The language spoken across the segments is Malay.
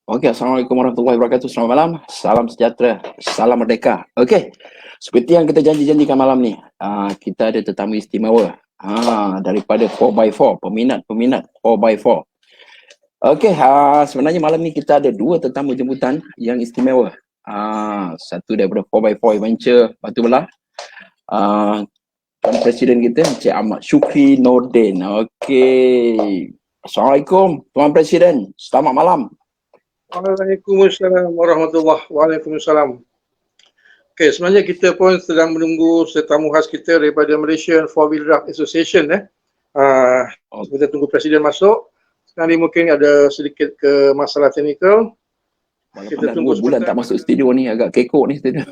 Okey, Assalamualaikum warahmatullahi wabarakatuh. Selamat malam, salam sejahtera, salam merdeka. Okey, seperti yang kita janji-janjikan malam ni, kita ada tetamu istimewa daripada 4x4, peminat-peminat 4x4. Okey, sebenarnya malam ni kita ada dua tetamu jemputan yang istimewa. Satu daripada 4x4 Adventure Batu Belah, Tuan Presiden kita, Encik Ahmad Shukri Nordin. Okey, Assalamualaikum Tuan Presiden, selamat malam. Waalaikumsalam warahmatullahi Waalaikumsalam. Okey, sebenarnya kita pun sedang menunggu tetamu khas kita daripada Malaysian Four Wheel Drive Association. Kita tunggu Presiden masuk. Sekarang ni mungkin ada sedikit ke masalah teknikal. Kita tunggu bulan tak masuk studio ni, agak kekok ni studio.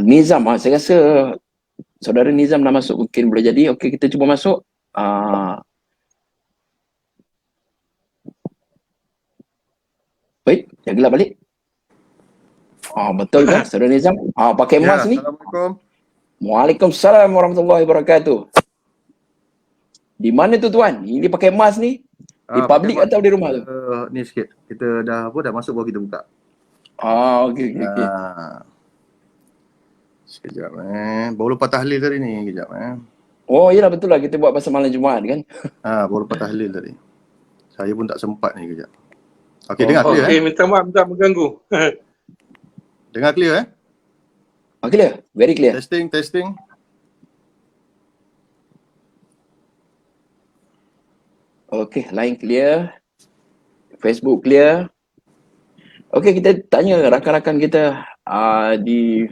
Nizam, saya rasa saudara Nizam dah masuk, mungkin boleh jadi. Okey, kita cuba masuk. Baik, jagalah balik. Betul kan saudara Nizam? Pakai mask ni. Assalamualaikum. Waalaikumsalam warahmatullahi wabarakatuh. Di mana tu tuan? Ini pakai mask ni? Di public atau di rumah tu? Ni sikit. Kita dah masuk baru kita buka. Okey. Sekejap baru lepas tahlil tadi ni, kejap Oh, iyalah betul lah, kita buat pasal malam Jumaat kan. Baru lepas tahlil tadi. Saya pun tak sempat ni, kejap. Okey, dengar clear Okey, minta maaf tak mengganggu. Dengar clear Clear, very clear. Testing. Okey, line clear. Facebook clear. Okey, kita tanya rakan-rakan kita di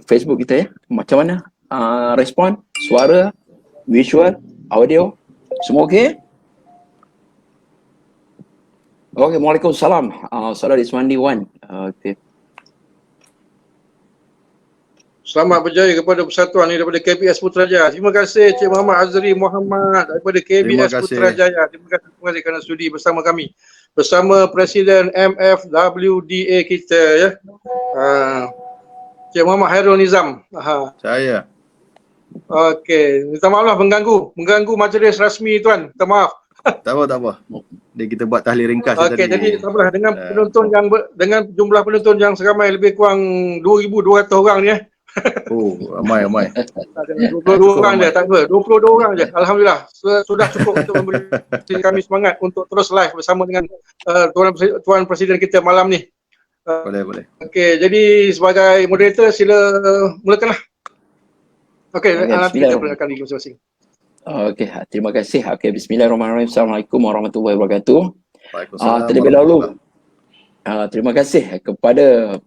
Facebook kita ya. Macam mana respon, suara, visual, audio, semua okey? Okey, Waalaikumsalam. Saudara Iswandi Wan. Okey. Selamat berjaya kepada persatuan ni daripada KBS Putrajaya. Terima kasih Cik Muhammad Azri Muhammad daripada KBS Putrajaya. Terima kasih kerana sudi bersama kami. Bersama Presiden MFWDA kita ya. Cik Muhammad Hairul Nizam. Saya. Okey, minta maaf lah mengganggu majlis rasmi tuan. Minta maaf. Tak apa. Dia kita buat tahlil ringkas tadi. Okey, jadi sabarlah dengan penonton dengan jumlah penonton yang seramai lebih kurang 2,200 orang ni ramai. 22 orang je, tak apa. 22 orang je. Alhamdulillah. Sudah cukup untuk memberi kami semangat untuk terus live bersama dengan Tuan Presiden kita malam ni. Boleh. Okey, jadi sebagai moderator sila mulakanlah. Okey, nanti kita perkenalkan diri masing-masing. Okey, terima kasih. Okey, bismillahirrahmanirrahim. Assalamualaikum warahmatullahi wabarakatuh. Waalaikumsalam. Terlebih dahulu, terima kasih kepada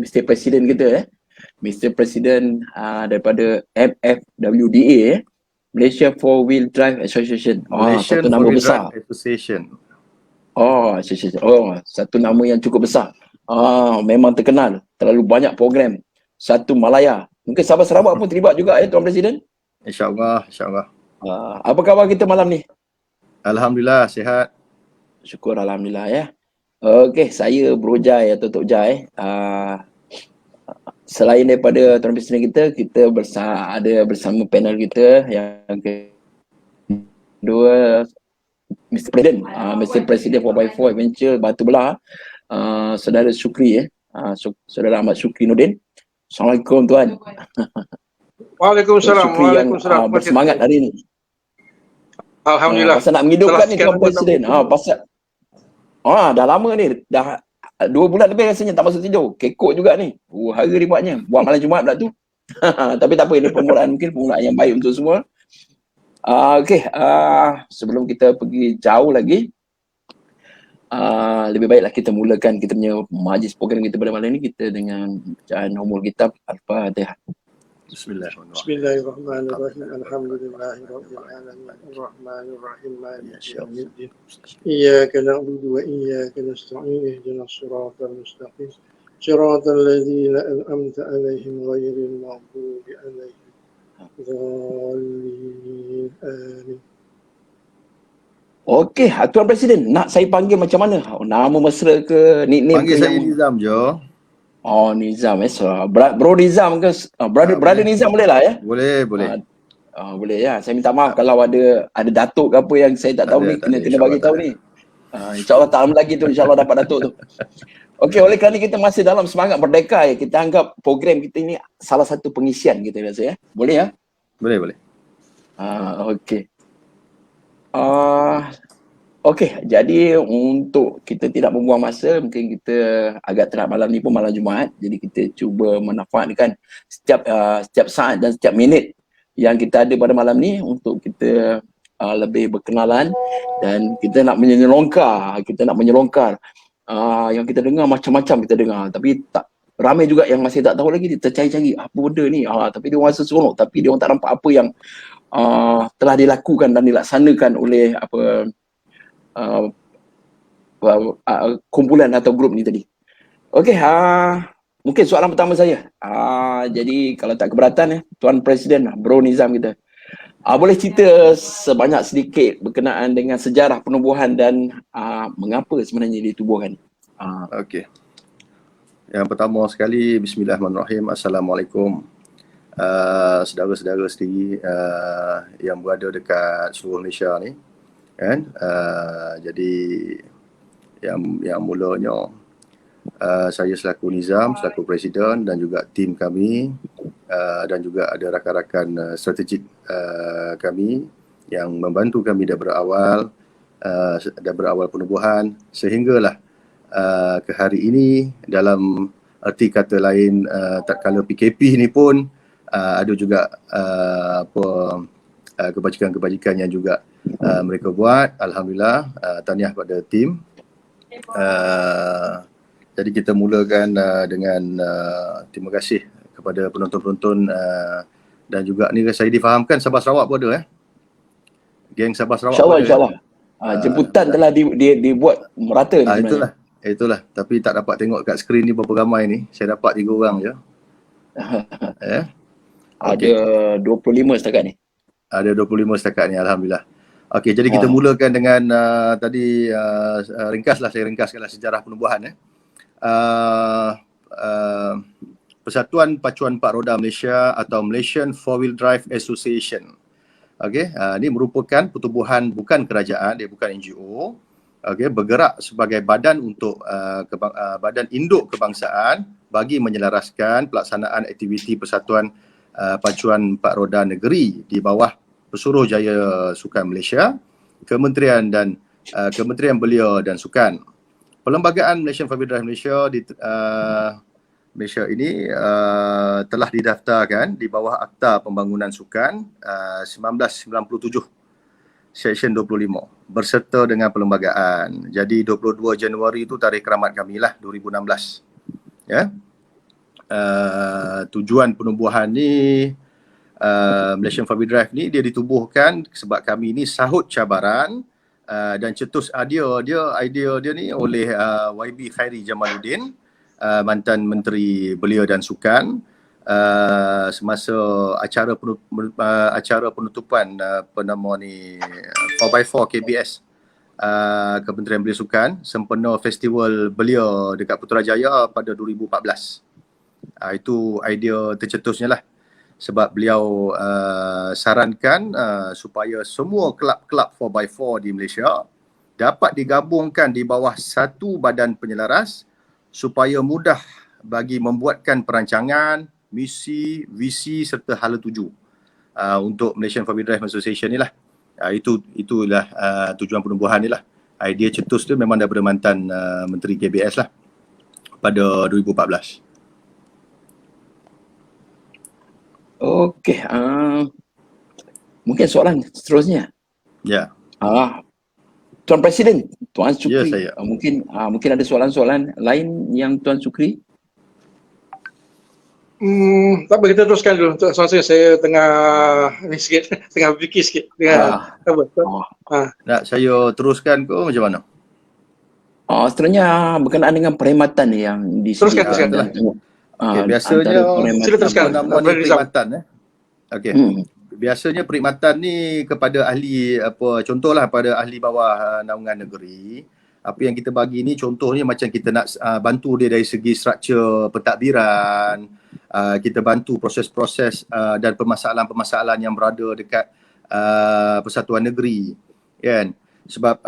Mr. Presiden kita Mr. Presiden daripada MFWDA Malaysia Four Wheel Drive Association. Satu nama besar. Association. Satu nama yang cukup besar. Memang terkenal. Terlalu banyak program. Satu Malaya. Mungkin Sabah Sarawak pun terlibat juga Tuan Presiden. InsyaAllah. Apa khabar kita malam ni? Alhamdulillah, sihat. Syukur Alhamdulillah ya. Okey, saya Bro Jai atau Tok Jai. Selain daripada Tuan Presiden kita ada bersama panel kita yang kedua Mr. Presiden, Mr. Presiden 4x4 Adventure Batu Belah, Saudara Shukri Saudara Ahmad Shukri Nordin. Assalamualaikum Tuan. Waalaikumsalam. Waalaikumsalam. Bersemangat hari ini. Alhamdulillah. Pasal nak menghidupkan ni Tuan Presiden. Dah lama ni. Dah 2 bulan lebih rasanya tak masuk tidur. Kekok juga ni. Hari dia buatnya. Buat malam Jumaat pula tu. Tapi tak apa, ini permulaan yang baik untuk semua. Okey, sebelum kita pergi jauh lagi, lebih baiklah kita mulakan kita punya majlis program kita pada malam ni kita dengan bacaan umul kitab Al-Fatihah. Bismillahirrahmanirrahim. Alhamdulillahirabbil alamin. Arrahmanirrahim. Maliki yaumiddin. Iyyaka na'budu wa iyyaka nasta'in. Ihdinas siratal mustaqim. Siratal ladzina an'amta 'alaihim ghairil maghdubi 'alaihim waladdallin. Amin. Okey, Tuan Presiden, nak saya panggil macam mana? Nama mesra ke, nickname panggil ke? Saya Nizam je. Nizam Bro Nizam ke? Brother Nizam boleh lah ya? Boleh. Boleh ya. Saya minta maaf kalau ada datuk ke apa yang saya tak tahu ni, kena bagi tahu ni. InsyaAllah tak lama lagi tu, insyaAllah dapat Datuk tu. Okey, oleh kerana kita masih dalam semangat merdeka ya, kita anggap program kita ini salah satu pengisian kita rasa ya. Boleh ya? Boleh. Okey. Okey, jadi untuk kita tidak membuang masa, mungkin kita agak terang malam ni pun malam Jumaat, jadi kita cuba manfaatkan setiap saat dan setiap minit yang kita ada pada malam ni untuk kita lebih berkenalan dan kita nak menyelongkar yang kita dengar macam-macam kita dengar, tapi tak ramai juga yang masih tak tahu lagi, dia tercari-cari apa benda ni, tapi dia orang rasa seronok, tapi dia orang tak nampak apa yang telah dilakukan dan dilaksanakan oleh kumpulan atau grup ni tadi. Okey, mungkin soalan pertama saya. Jadi kalau tak keberatan Tuan Presiden Bro Nizam kita. Boleh cerita sebanyak sedikit berkenaan dengan sejarah penubuhan dan mengapa sebenarnya ditubuhkan? Okey. Yang pertama sekali, bismillahirrahmanirrahim. Assalamualaikum. Saudara-saudara sendiri yang berada dekat seluruh Malaysia ni. Kan? Jadi yang mulanya saya selaku Nizam, selaku Presiden dan juga tim kami dan juga ada rakan-rakan strategik kami yang membantu kami daripada awal penubuhan sehinggalah ke hari ini. Dalam arti kata lain, tak kala PKP ni pun ada juga kebajikan-kebajikan yang juga mereka buat. Alhamdulillah, tahniah pada tim. Jadi kita mulakan dengan terima kasih kepada penonton-penonton dan juga ni saya difahamkan Sabah Sarawak pun ada geng Sabah Sarawak pun ada. InsyaAllah. Jemputan telah dibuat merata ni sebenarnya. Itulah. Tapi tak dapat tengok kat skrin ni berapa ramai ni. Saya dapat 3 orang je. Ada 25 setakat ni. Ada 25 setakat ni, alhamdulillah. Okey, jadi kita mulakan dengan tadi saya ringkaskanlah sejarah penubuhan. Persatuan Pacuan Empat Roda Malaysia atau Malaysian Four Wheel Drive Association. Okey, ini merupakan pertubuhan bukan kerajaan, dia bukan NGO. Okey, bergerak sebagai badan untuk badan induk kebangsaan bagi menyelaraskan pelaksanaan aktiviti Persatuan Pacuan Empat Roda Negeri di bawah Pesuruhjaya Sukan Malaysia, Kementerian Belia dan Sukan. Perlembagaan Malaysian Four Wheel Drive Malaysia Malaysia ini telah didaftarkan di bawah Akta Pembangunan Sukan 1997 Seksyen 25 berserta dengan perlembagaan. Jadi 22 Januari itu tarikh keramat kami lah, 2016. Ya. Tujuan penubuhan ni Malaysian Four Wheel Drive ni dia ditubuhkan sebab kami ni sahut cabaran dan cetus idea dia ni oleh YB Khairi Jamaluddin, mantan Menteri Belia dan Sukan, semasa acara penutupan 4x4 KBS Kementerian Belia Sukan sempena Festival Belia dekat Putrajaya pada 2014. Itu idea tercetusnya lah. Sebab beliau sarankan supaya semua kelab-kelab 4x4 di Malaysia dapat digabungkan di bawah satu badan penyelaras supaya mudah bagi membuatkan perancangan, misi, visi serta hala tuju untuk Malaysian Four Wheel Drive Association ni lah. Itulah tujuan penubuhan ni lah. Idea cetus tu memang daripada mantan Menteri KBS lah pada 2014. Okey, mungkin soalan seterusnya. Ya. Tuan Presiden, Tuan Sukri. Ya, saya. Mungkin ada soalan-soalan lain yang Tuan Sukri? Tak apa, kita teruskan dulu. Untuk soalan saya tengah berfikir sikit. Nak saya teruskan ke macam mana? Seterusnya berkenaan dengan perkhidmatan yang Teruskan. Okay, biasanya sila teruskan. Perkhidmatan okey. Biasanya perkhidmatan ni kepada ahli contohlah pada ahli bawah naungan negeri. Apa yang kita bagi ni contohnya macam kita nak bantu dia dari segi struktur pentadbiran, kita bantu proses-proses dan permasalahan-permasalahan yang berada dekat persatuan negeri, kan. Sebab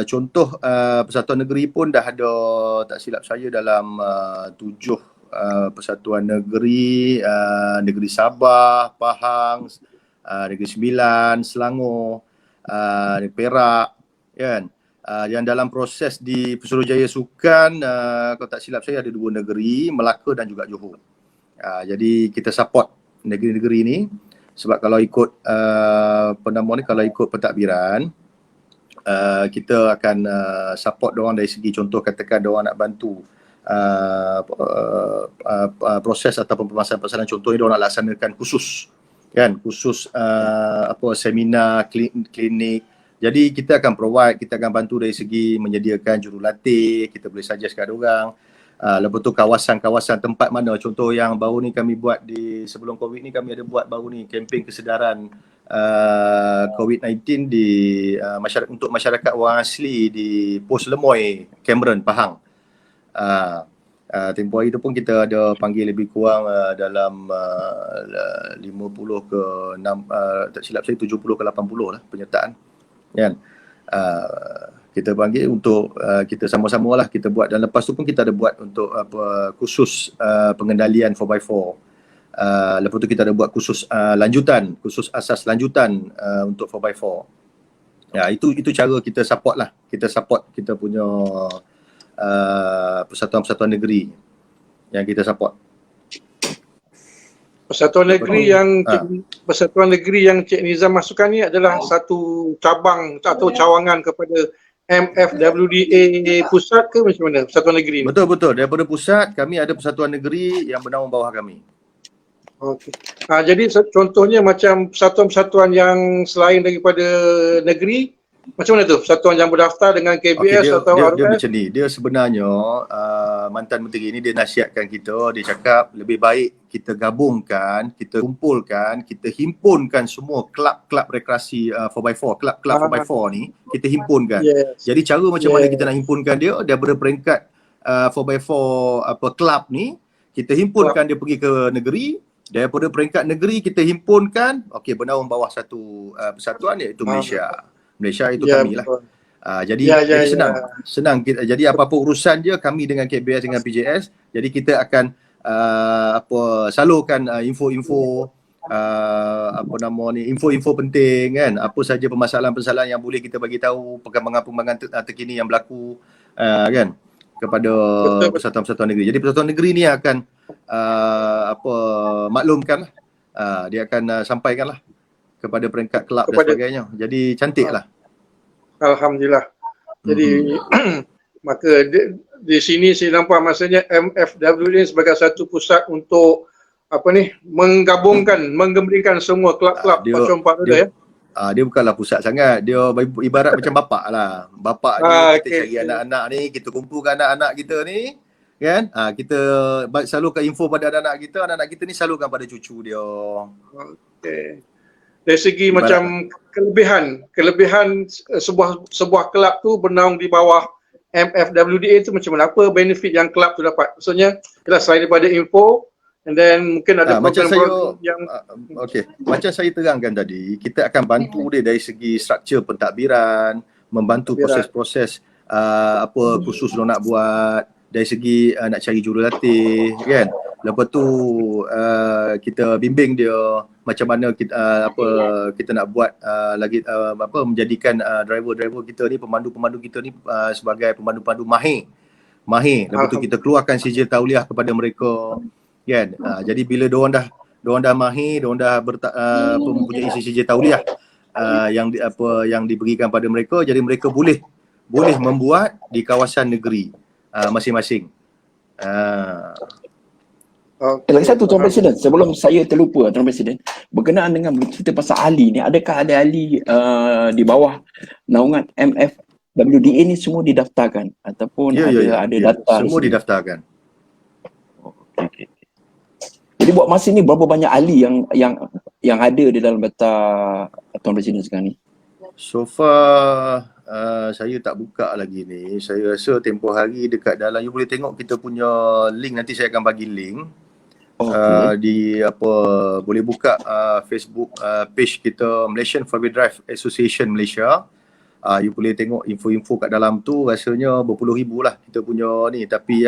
contoh persatuan negeri pun dah ada, tak silap saya, dalam 7 persatuan negeri, Negeri Sabah, Pahang, Negeri Sembilan, Selangor, Perak, kan. Yang dalam proses di Pesuruhjaya Sukan, kalau tak silap saya ada 2 negeri, Melaka dan juga Johor. Jadi kita support negeri-negeri ni sebab kalau ikut kalau ikut pentadbiran, kita akan support diorang dari segi contoh, katakan diorang nak bantu proses ataupun permasalahan contohnya diorang nak laksanakan khusus seminar, klinik. Jadi kita akan provide, kita akan bantu dari segi menyediakan jurulatih, kita boleh suggest kat diorang. Lepas tu kawasan-kawasan tempat mana, contoh yang baru ni kami buat sebelum COVID ni, kami ada buat baru ni kempen kesedaran COVID-19 di untuk masyarakat orang asli di Pos Lemoy, Cameron, Pahang. Tempoh hari tu pun kita ada panggil lebih kurang dalam 50 ke 6, tak silap saya 70 ke 80 lah penyertaan, kan. Kita panggil untuk kita sama-sama lah kita buat, dan lepas tu pun kita ada buat untuk khusus pengendalian 4x4. Lepas tu kita ada buat khusus khusus asas lanjutan untuk 4x4. Itu cara kita support lah. Kita support kita punya persatuan-persatuan negeri yang kita support. Persatuan negeri yang Cik Nizam masukkan ni adalah satu cabang atau cawangan kepada MFWDA pusat ke macam mana persatuan negeri ni? Betul. Daripada pusat kami ada persatuan negeri yang bernaung bawah kami. Okey. Jadi contohnya macam persatuan-persatuan yang selain daripada negeri, macam mana tu? Persatuan yang berdaftar dengan KBS atau RS? Dia macam ni. Dia sebenarnya mantan menteri ni dia nasihatkan kita, dia cakap lebih baik kita gabungkan, kita kumpulkan, kita himpunkan semua kelab-kelab rekreasi 4x4, kelab-kelab 4x4 ni, kita himpunkan. Yes. Jadi cara macam mana kita nak himpunkan dia, daripada peringkat 4x4 kelab ni, kita himpunkan dia pergi ke negeri, daripada peringkat negeri kita himpunkan, bernaung bawah satu persatuan iaitu Malaysia itu kami lah. Jadi senang kita, jadi apa-apa urusan je kami dengan KBS dengan PJS, jadi kita akan salurkan info-info info-info penting, kan, apa saja permasalahan-permasalahan yang boleh kita bagi tahu, perkembangan-perkembangan terkini yang berlaku, kan, kepada persatuan-persatuan negeri. Jadi persatuan negeri ni akan maklumkan lah, dia akan sampaikan lah kepada peringkat kelab dan sebagainya. Jadi cantik lah. Alhamdulillah. Jadi maka di sini saya nampak maksudnya MFWD sebagai satu pusat untuk menggembirakan semua kelab-kelab Pacuan Pak Roda, ya. Dia bukanlah pusat sangat. Dia ibarat macam bapak lah. Bapak ni kita cari anak-anak ni, kita kumpulkan anak-anak kita ni, kan? Kita salurkan info pada anak-anak kita ni, salurkan pada cucu dia. Okey. Dari segi macam kelebihan sebuah kelab tu bernaung di bawah MFWDA tu macam mana? Apa benefit yang kelab tu dapat? Maksudnya, selain daripada info, and then mungkin ada program-program yang macam saya terangkan tadi, kita akan bantu dia dari segi struktur pentadbiran, membantu proses-proses khusus dia nak buat, dari segi nak cari jurulatih, kan. Lepas tu kita bimbing dia macam mana kita nak buat menjadikan driver-driver kita ni, pemandu-pemandu kita ni sebagai pemandu-pemandu mahir. Lepas tu kita keluarkan sijil tauliah kepada mereka, kan. Jadi bila diorang dah mahir, diorang dah mempunyai sijil tauliah yang diberikan pada mereka, jadi mereka boleh membuat di kawasan negeri masing-masing. Lagi satu, Tuan Presiden, sebelum saya terlupa, Tuan Presiden, berkenaan dengan cerita pasal ahli ni, adakah ada ahli di bawah naungan MFWDA ni semua didaftarkan ataupun ada data? Semua didaftarkan. Okay. Jadi buat masa ni berapa banyak ahli yang ada di dalam data Tuan Presiden sekarang ni? So far saya tak buka lagi ni. Saya rasa tempoh hari dekat dalam, you boleh tengok kita punya link, nanti saya akan bagi link. Boleh buka Facebook page kita, Malaysian 4-Wheel Drive Association Malaysia. You boleh tengok info-info kat dalam tu rasanya berpuluh ribu lah kita punya ni. Tapi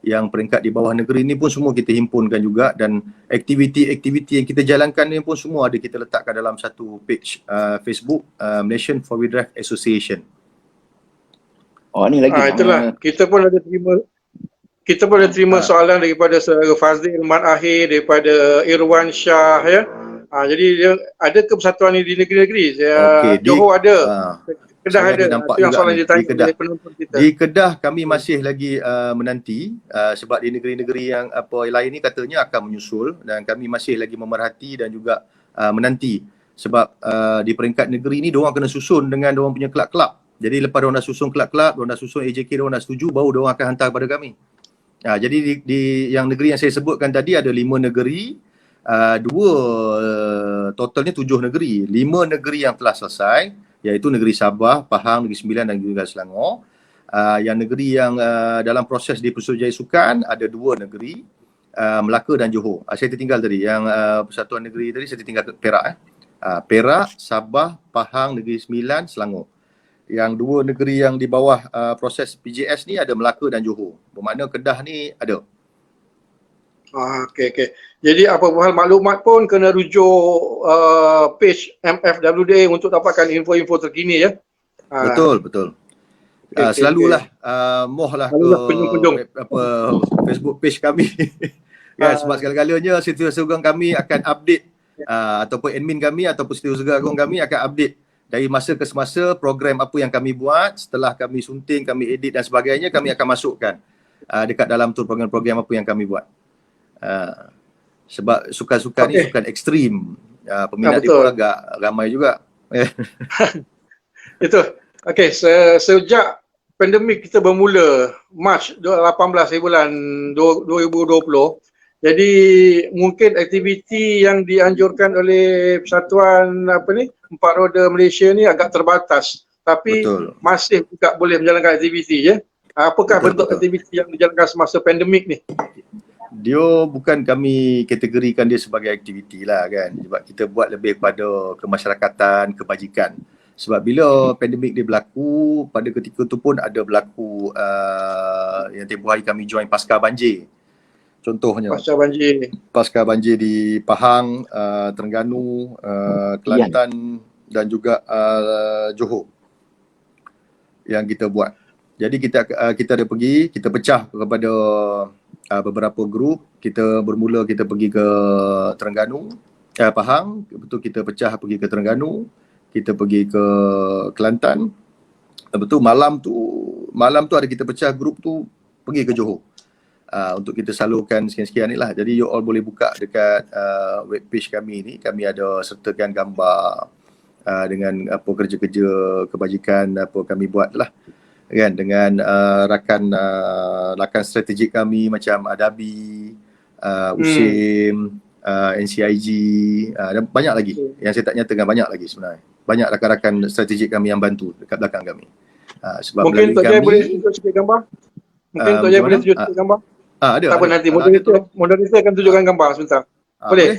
yang peringkat di bawah negeri ni pun semua kita himpunkan juga, dan aktiviti-aktiviti yang kita jalankan ni pun semua ada kita letakkan dalam satu page Facebook, Malaysian Four Wheel Drive Association. Oh, ni lagi. Itulah. Kita pun ada terima soalan daripada Saudara Fazil Man Ahir, daripada Irwan Shah ya. Jadi dia ada ke persatuan ni di negeri-negeri? Johor ada. Kedah ada. Nampak Itu yang juga soalan ni, dia tanya di Kedah. oleh penonton kita. Di Kedah kami masih lagi menanti, sebab di negeri-negeri yang lain ni katanya akan menyusul, dan kami masih lagi memerhati dan juga menanti. Sebab di peringkat negeri ni diorang kena susun dengan diorang punya kelab-kelab. Jadi lepas diorang dah susun kelab-kelab, diorang dah susun AJK, diorang dah setuju, baru diorang akan hantar kepada kami. Jadi di yang negeri yang saya sebutkan tadi ada 5 negeri, totalnya 7 negeri. 5 negeri yang telah selesai, iaitu negeri Sabah, Pahang, Negeri Sembilan dan juga Selangor. Yang negeri yang dalam proses di Persujaya Sukan ada 2 negeri, Melaka dan Johor. Saya tertinggal tadi yang Persatuan Negeri tadi, saya tertinggal Perak. Perak, Sabah, Pahang, Negeri Sembilan, Selangor. Yang 2 negeri yang di bawah proses PJS ni ada Melaka dan Johor. Bermakna Kedah ni ada. Okey. Jadi apa-apa hal maklumat pun kena rujuk page MFWDA untuk dapatkan info-info terkini ya. Betul. Selalulah mohlah ke Facebook page kami. Sebab segala-galanya Setiausaha Agung kami akan update, ataupun admin kami ataupun Setiausaha Agung kami akan update dari masa ke semasa program apa yang kami buat. Setelah kami sunting, kami edit dan sebagainya, kami akan masukkan dekat dalam tu program-program apa yang kami buat. Sebab sukan-sukan ni sukan ekstrim, peminat dia pun agak ramai juga. Itu. Okey, sejak pandemik kita bermula Mac 18 bulan 2020, jadi mungkin aktiviti yang dianjurkan oleh Persatuan Empat Roda Malaysia ni agak terbatas, tapi masih juga boleh menjalankan aktiviti ya. Apakah bentuk aktiviti yang dijalankan semasa pandemik ni? Dia bukan kami kategorikan dia sebagai aktiviti lah kan, sebab kita buat lebih kepada kemasyarakatan, kebajikan. Sebab bila pandemik dia berlaku, pada ketika tu pun ada berlaku yang tempoh hari kami join pasca banjir. Contohnya pasca banjir di Pahang, Terengganu, Kelantan dan juga Johor yang kita buat. Jadi kita ada pergi, kita pecah kepada beberapa grup. Kita bermula kita pergi ke Terengganu, Pahang, betul kita pecah pergi ke Terengganu, kita pergi ke Kelantan. Betul malam tu ada kita pecah grup tu pergi ke Johor. Untuk kita salurkan sekian-sekian ni lah. Jadi you all boleh buka dekat web page kami ni. Kami ada sertakan gambar dengan apa kerja-kerja kebajikan apa kami buat lah. Kan, dengan rakan strategik kami macam Adabi, USIM, NCIG, dan banyak lagi yang saya tak nyatakan, banyak lagi sebenarnya. Banyak rakan-rakan strategik kami yang bantu dekat belakang kami. Sebab mungkin Tok Jai boleh tunjuk sikit gambar? Ada. Tak apa, nanti moderator akan tunjukkan gambar sebentar. Boleh?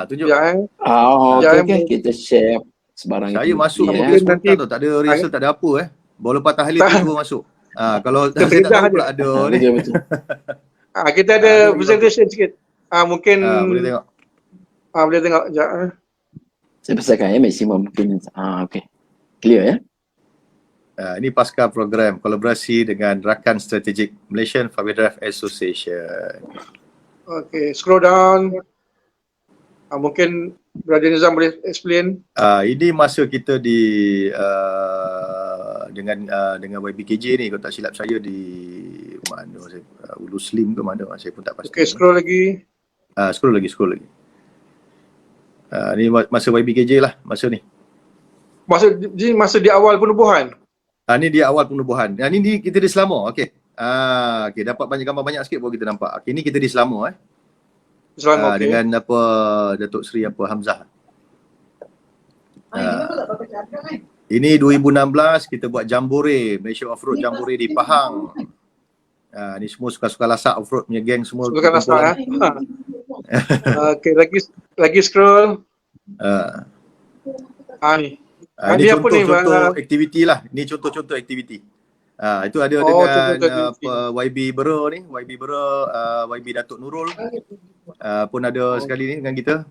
Tunjuk. Okey, kita share sebarang. Saya masuk nanti tak ada rehearsal, tak ada apa baru lepas tahlil tu masuk. Kalau saya tak tahu pula ada ni. Betul. Kita ada presentation sikit. Mungkin boleh tengok. Boleh tengok sekejap. Saya besarkan maksimum mungkin. Okey. Clear ya? Ini pasca program kolaborasi dengan rakan strategik Malaysian Four Wheel Drive Association. Okey, scroll down. Mungkin Brother Nizam boleh explain. Ini masa kita dengan YBKJ ni, kalau tak silap saya di mana saya, Ulu Slim ke mana, saya pun tak pasti. Okey, scroll lagi. Scroll lagi. Ni masa YBKJ lah, masa ni. Masa di awal penubuhan. Ni di awal penubuhan. Ni kita di Selangor. Okey. Okey, dapat banyak gambar banyak sikit baru kita nampak. Okey, ni kita di Selangor Selangor okay. Dengan Datuk Seri Hamzah. Ini 2016 kita buat Jambore, Malaysia Offroad Jambore di Pahang. Ni semua suka-suka lasak offroad punya geng semua. Suka lasak Okey, lagi scroll. Ni. Ini Dia apa ni, contoh-contoh aktiviti lah. Ini contoh-contoh aktiviti. Itu ada contoh dengan aktiviti. YB Bera ni, YB Bera, YB Datuk Nurul pun ada sekali ni dengan kita.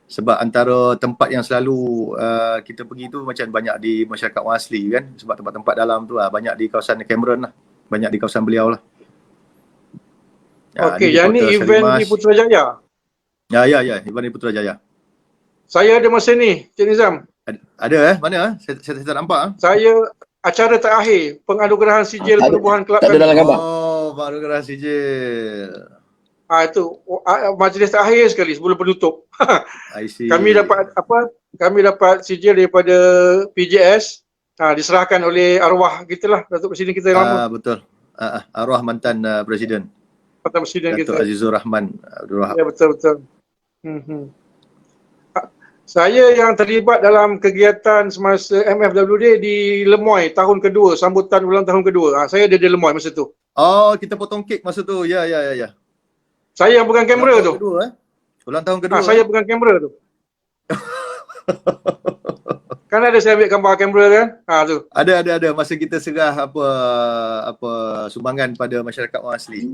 Sebab antara tempat yang selalu kita pergi tu macam banyak di masyarakat orang asli kan. Sebab tempat-tempat dalam tu banyak di kawasan Cameron lah. Banyak di kawasan beliau lah. Okey, di yang ni Kota event Salimas. di Putrajaya. Ya, event di Putrajaya. Saya ada masa ni, Cik Nizam. Ada mana? Saya tak nampak. Saya acara terakhir penganugerahan sijil Tak ada- penubuhan kelab tak ada kami. dalam gambar. Oh, baru kena sijil. Itu majlis terakhir sekali sebelum penutup. I see. Kami dapat Kami dapat sijil daripada PJS, diserahkan oleh arwah kita lah, Datuk Presiden kita yang lama, Betul. Arwah mantan Presiden Mantan Presiden Datuk kita. Azizur Rahman Abdul Wahab. Ya, betul. Saya yang terlibat dalam kegiatan semasa MFWD di Lemoy tahun kedua, sambutan ulang tahun kedua. Saya ada di Lemoy masa tu. Oh, kita potong kek masa tu. Ya. Saya yang pegang kamera tu. Ulang tahun kedua. Saya pegang kamera tu. Kan ada saya ambil gambar kamera kan? Tu. Ada masa kita serah apa sumbangan pada masyarakat orang asli.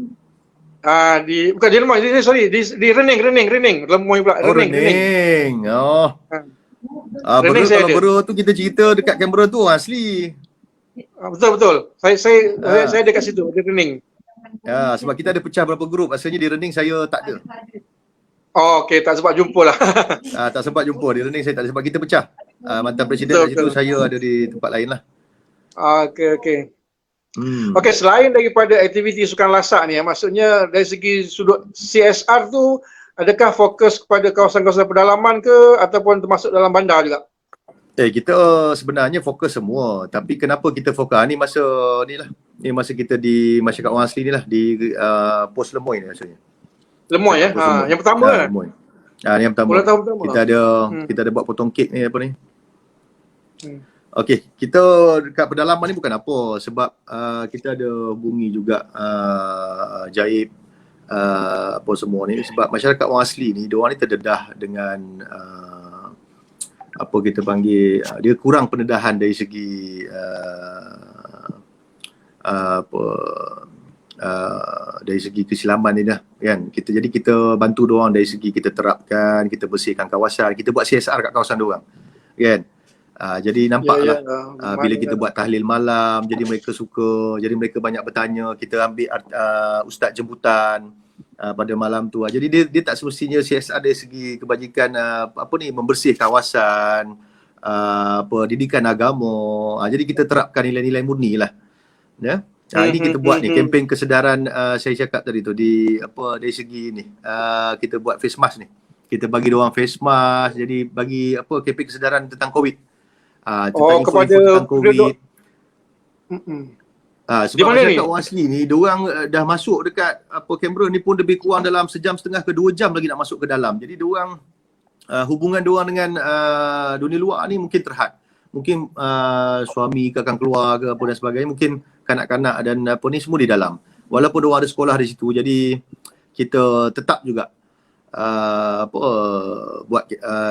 Bukan di Lemoy, di Rening, Lemoy pula, Rening. Oh. Rening saya ada. Bero tu kita cerita dekat kamera tu orang asli. Betul. Saya dekat situ, di Rening. Ya, sebab kita ada pecah berapa grup. Asalnya di Rening saya tak ada. Okey, tak sempat jumpa lah. Tak sempat jumpa. Di Rening saya tak ada sebab kita pecah. Mantan Presiden kat situ, saya ada di tempat lain lah. Okey. Okey, selain daripada aktiviti sukan lasak ni, maksudnya dari segi sudut CSR tu, adakah fokus kepada kawasan-kawasan pedalaman ke ataupun termasuk dalam bandar juga? Kita sebenarnya fokus semua. Tapi kenapa kita fokus? Ni masa ni lah. Ni masa kita di masyarakat orang asli ni lah. Di Pos Lemoy ni maksudnya. Lemoy yang pertama kan? Lemoy. Ni yang pertama. Ulang tahun pertama. Kita ada buat potong kek ni apa ni. Okey, kita dekat pedalaman ni bukan apa sebab kita ada hubungi juga Jaib apa semua ni sebab masyarakat orang asli ni diorang ni terdedah dengan apa kita panggil dia kurang pendedahan dari segi dari segi kesilaman ni dah kan. Jadi kita bantu diorang dari segi kita terapkan, kita bersihkan kawasan, kita buat CSR kat kawasan diorang kan. Jadi nampaklah bila kita buat tahlil malam, jadi mereka suka, jadi mereka banyak bertanya, kita ambil ustaz jemputan pada malam tu. Jadi dia tak semestinya CSR dari segi kebajikan membersih kawasan, pendidikan agama. Jadi kita terapkan nilai-nilai murni lah. Ya. Ini kita buat ni kempen kesedaran saya cakap tadi tu dari segi ni. Kita buat face mask ni. Kita bagi diorang face mask, jadi bagi kempen kesedaran tentang COVID. Tentang kepada tentang COVID. Sebab masyarakat orang asli ni, diorang dah masuk dekat Canberra ni pun lebih kurang dalam sejam setengah ke 2 jam lagi nak masuk ke dalam. Jadi diorang hubungan diorang dengan dunia luar ni mungkin terhad. Mungkin suami akan keluar ke apa dan sebagainya, mungkin kanak-kanak dan ni semua di dalam. Walaupun diorang ada sekolah di situ, jadi kita tetap juga buat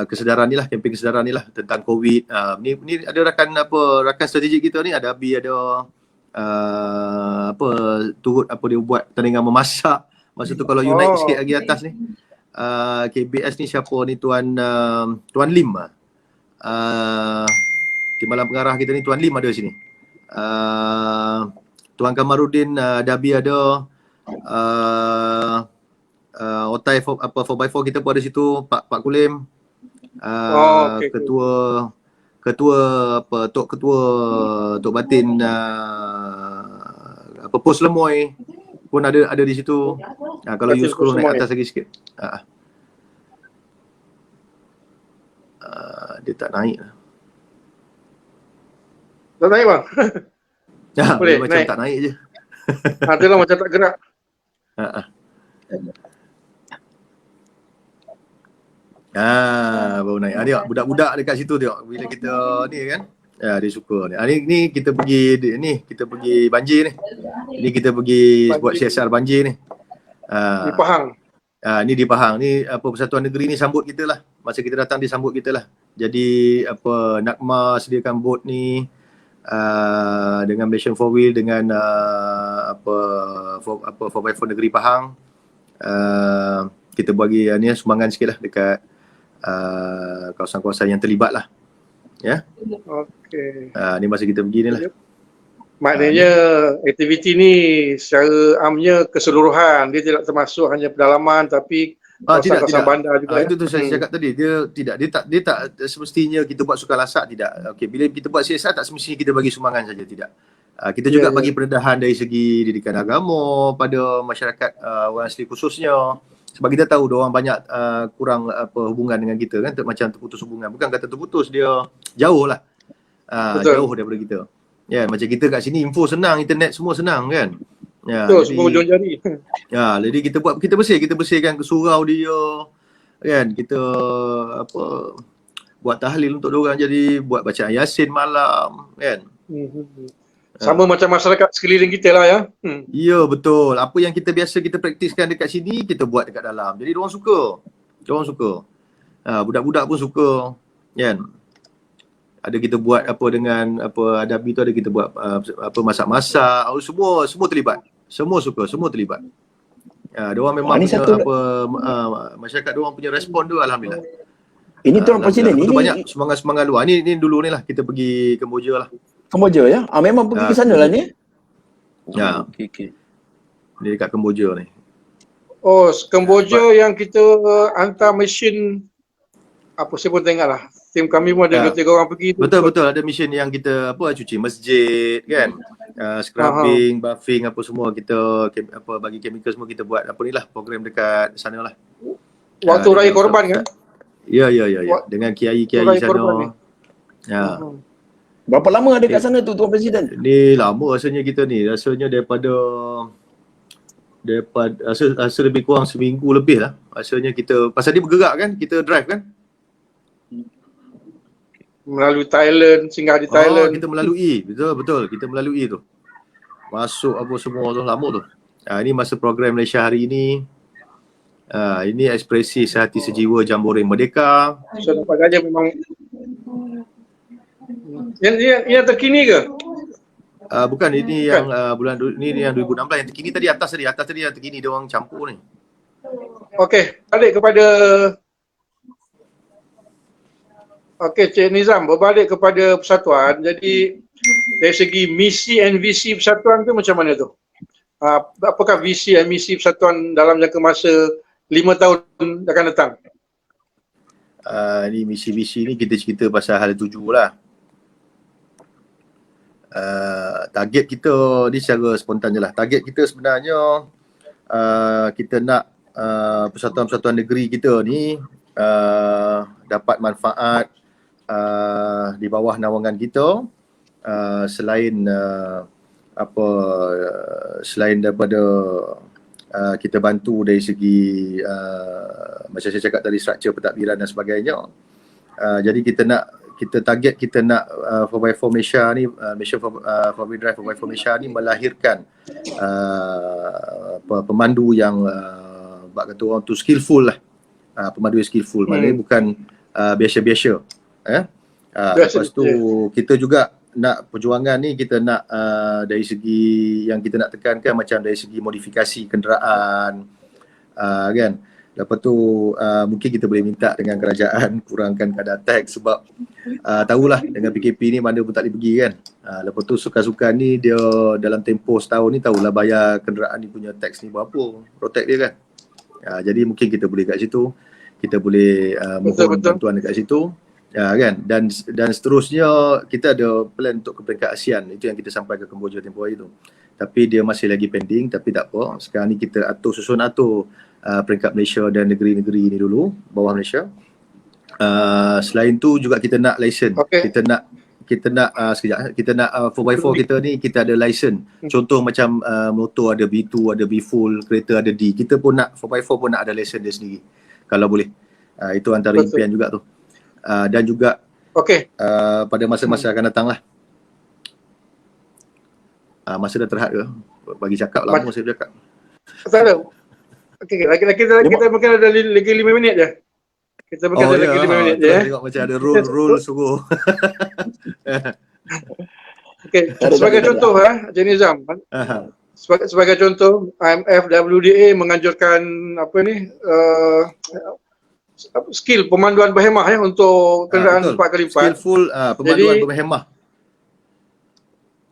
kesedaran ni lah, kempen kesedaran ni lah tentang COVID. Ni ada rakan strategik kita ni, ada Abi, ada turut dia buat pertandingan memasak. Masa tu kalau you naik sikit lagi atas ni, KBS ni siapa ni, Tuan Lim Timbalan pengarah kita ni, Tuan Lim ada sini. Tuan Kamarudin Dabi ada, Otai 4x4 kita pun ada situ, Pak Kulim, Tok Batin Pos Lemoy pun ada di situ. Kalau you scroll naik atas lagi sikit. Dia tak naik lah. Tak naik bang? Boleh, dia macam naik. Tak naik je. Itulah macam tak gerak. Baru naik. Tengok budak-budak dekat situ tengok bila kita ni kan. Dia suka ni. Ni kita pergi banjir ni. Ni kita pergi buat CSR banjir ni. Di Pahang. Ni di Pahang. Ni Persatuan Negeri ni sambut kita lah. Masa kita datang dia sambut kita lah. Jadi apa Nakma sediakan bot ni dengan Malaysian 4-wheel dengan apa 4x4 Negeri Pahang, kita bagi ni sumbangan sikit lah dekat kawasan-kawasan yang terlibat lah. Ya. Okey. Ni masa kita pergi ni lah. Maknanya aktiviti ni secara amnya keseluruhan, dia tidak termasuk hanya pedalaman tapi kawasan-kawasan bandar juga. Itu tu saya cakap tadi, dia tak semestinya kita buat sukan lasak, tidak. Okey, bila kita buat CSR tak semestinya kita bagi sumbangan saja, tidak. Kita juga bagi pendedahan dari segi didikan agama pada masyarakat orang asli khususnya. Sebab kita tahu diorang banyak kurang hubungan dengan kita kan, macam terputus hubungan. Bukan kata terputus, dia jauh lah. Jauh daripada kita. Ya, macam kita kat sini info senang, internet semua senang kan. Ya, betul, semua ujung jari. Ya, jadi kita bersihkan ke surau dia kan. Kita buat tahlil untuk diorang, jadi buat bacaan Yasin malam kan. Sama macam masyarakat sekeliling kita lah ya. Ya, betul. Apa yang kita biasa kita praktiskan dekat sini, kita buat dekat dalam. Jadi diorang suka. Budak-budak pun suka kan. Ada kita buat apa dengan Adabi tu, ada kita buat masak-masak, semua terlibat. Semua suka, semua terlibat. Diorang memang punya masyarakat diorang punya respon tu alhamdulillah. Ini tuan Presiden ini banyak semangat-semangat luar. Ni dulu ni lah kita pergi Kemboja lah. Kemboja ya? Memang pergi ke sana lah ni. Ya. Okey. Ni dekat Kemboja ni. Oh, Kemboja yang kita hantar mesin apa saya pun tengok lah. Tim kami pun ada 2-3 orang pergi. Betul, ada mission yang kita cuci masjid kan. Scrubbing, buffing apa semua kita bagi chemical semua kita buat apa ni lah, program dekat sana lah. Waktu Raya Korban kan? Ya. Dengan kiai-kiai sana. Ya. Berapa lama ada kat sana tu Tuan Presiden? Ni lama rasanya kita ni. Rasanya daripada rasa lebih kurang seminggu lebih lah. Rasanya kita, pasal dia bergerak kan, kita drive kan. Melalui Thailand, singgah di Thailand. Kita melalui, betul. Kita melalui tu. Masuk apa semua tu, lama tu. Ini masa program Malaysia hari ini. Ini ekspresi sehati sejiwa Jambore Merdeka. So nampak saja memang yang terkini ke? Bukan, ini yang bulan ini yang 2016. Yang terkini tadi atas tadi yang terkini dia orang campur ni. Okey, balik kepada Cik Nizam, berbalik kepada persatuan. Jadi dari segi misi and visi persatuan tu macam mana tu? Apakah visi dan misi persatuan dalam jangka masa 5 tahun akan datang? Ni misi-visi ni kita cerita pasal hal 7 lah. Target kita ni secara spontan je lah. Target kita sebenarnya kita nak persatuan-persatuan negeri kita ni dapat manfaat di bawah naungan kita, selain selain daripada kita bantu dari segi macam saya cakap tadi, struktur pentadbiran dan sebagainya. Jadi kita target 4x4 Malaysia ni, Malaysia 4-wheel drive 4x4 Malaysia ni melahirkan pemandu yang bak kata orang tu skillful lah. Pemandu yang skillful, maknanya bukan biasa-biasa. Lepas tu kita juga nak perjuangan ni, kita nak dari segi yang kita nak tekankan macam dari segi modifikasi kenderaan kan. Lepas tu mungkin kita boleh minta dengan kerajaan kurangkan kadar tax, sebab tahulah dengan PKP ni mana pun tak boleh pergi kan. Lepas tu sukan-sukan ni dia dalam tempoh setahun ni tahulah bayar kenderaan ni punya tax ni berapa, protect dia kan. Jadi mungkin kita boleh kat situ, kita boleh mohon bantuan dekat situ. Kan, dan seterusnya kita ada plan untuk ke peringkat ASEAN. Itu yang kita sampai ke Kemboja tempoh hari tu. Tapi dia masih lagi pending, tapi tak apa. Sekarang ni kita susun atur peringkat Malaysia dan negeri-negeri ni dulu, bawah Malaysia. Selain tu juga kita nak lesen. Kita nak 4x4 kita ni kita ada lesen. Contoh macam motor ada B2, ada B full, kereta ada D. Kita pun nak 4x4 pun nak ada lesen dia sendiri kalau boleh. Itu antara impian juga tu. Dan juga pada masa-masa akan datang lah. Masa dah terhad ke? Bagi cakap lama saya bercakap. Tak ada. Okey, kita mungkin ada lagi 5 minit je. Kita berkata lagi 5 minit je. Tengok macam ada rule suruh. Okey, Tak ada, sebagai tak ada. contoh Encik Nizam, sebagai contoh IMF, WDA menganjurkan skill pemanduan berhemah untuk kenderaan 4x4. Skillful pemanduan berhemah.